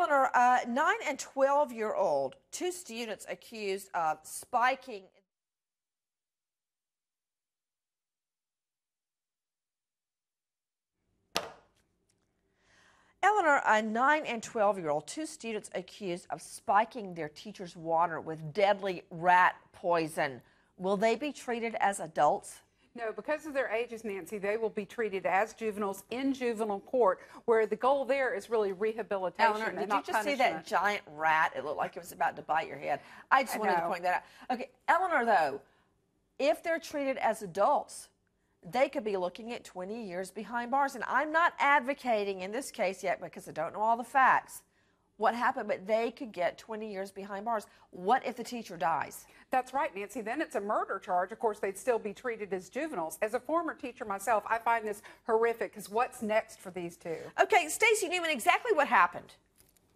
Eleanor, 9 and 12-year-old, two students accused of spiking. Eleanor, a 9 and 12-year-old, two students accused of spiking their teacher's water with deadly rat poison. Will they be treated as adults? No, because of their ages, Nancy, they will be treated as juveniles in juvenile court, where the goal there is really rehabilitation. Eleanor, and did not you just see punishment. that giant rat? It looked like it was about to bite your head. I just wanted to point that out. Okay, Eleanor, though, if they're treated as adults, they could be looking at 20 years behind bars. And I'm not advocating in this case yet because I don't know all the facts what happened, but they could get 20 years behind bars. What if the teacher dies? That's right, Nancy. Then it's a murder charge. Of course, they'd still be treated as juveniles. As a former teacher myself, I find this horrific because what's next for these two? Okay, Stacey Newman, exactly what happened?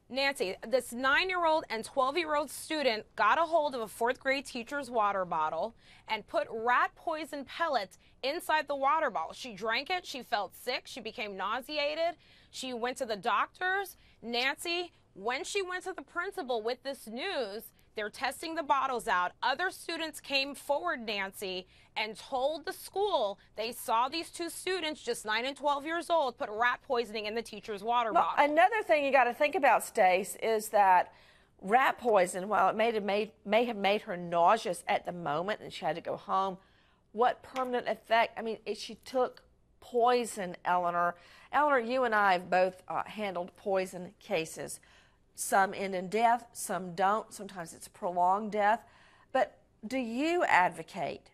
Nancy, this 9-year-old and 12-year-old student got a hold of a 4th grade teacher's water bottle and put rat poison pellets inside the water bottle. She drank it. She felt sick. She became nauseated. She went to the doctors. Nancy, when she went to the principal with this news, they're testing the bottles out. Other students came forward, Nancy, and told the school they saw these two students, just 9 and 12 years old, put rat poisoning in the teacher's water bottle. Another thing you got to think about, Stace, is that rat poison, while it may have made her nauseous at the moment and she had to go home, what permanent effect? I mean, she took poison, Eleanor. Eleanor, you and I have both handled poison cases. Some end in death, some don't. Sometimes it's a prolonged death. But do you advocate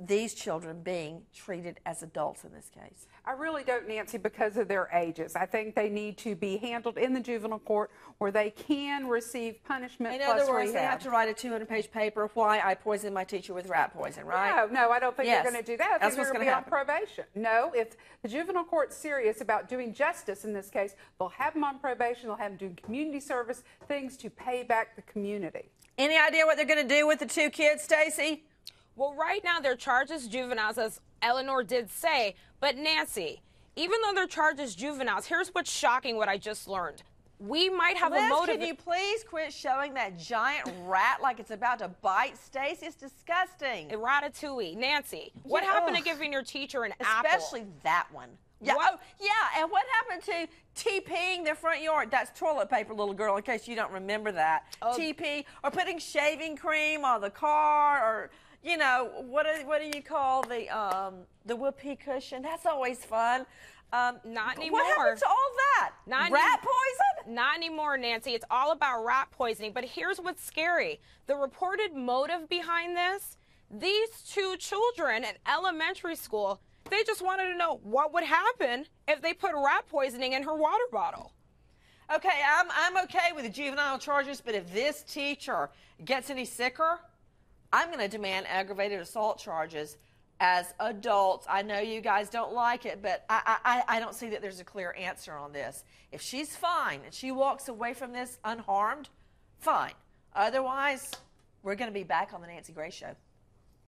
these children being treated as adults in this case? I really don't, Nancy, because of their ages. I think they need to be handled in the juvenile court where they can receive punishment plus rehab. In other words, they have to write a 200-page paper, why I poisoned my teacher with rat poison, right? No, I don't think they're going to do that. I That's think what's they're going to be on probation. No, if the juvenile court's serious about doing justice in this case, they'll have them on probation, they'll have them doing community service, things to pay back the community. Any idea what they're going to do with the two kids, Stacey? Well, right now they're charged as juveniles, as Eleanor did say. But Nancy, even though they're charged as juveniles, here's what's shocking, what I just learned. We might have a motive. Can you please quit showing that giant rat like it's about to bite Stacey? It's disgusting. Ratatouille. Nancy, what happened to giving your teacher an apple? Especially that one. Yeah, and what happened to TPing their front yard? That's toilet paper, little girl, in case you don't remember that. TP, or putting shaving cream on the car, or, you know, what do you call the whoopee cushion? That's always fun. Not anymore. What happened to all that? Rat poison? Not anymore, Nancy. It's all about rat poisoning. But here's what's scary. The reported motive behind this, these two children at elementary school, they just wanted to know what would happen if they put rat poisoning in her water bottle. Okay, I'm okay with the juvenile charges, but if this teacher gets any sicker, I'm going to demand aggravated assault charges as adults. I know you guys don't like it, but I don't see that there's a clear answer on this. If she's fine and she walks away from this unharmed, fine. Otherwise, we're going to be back on the Nancy Grace Show.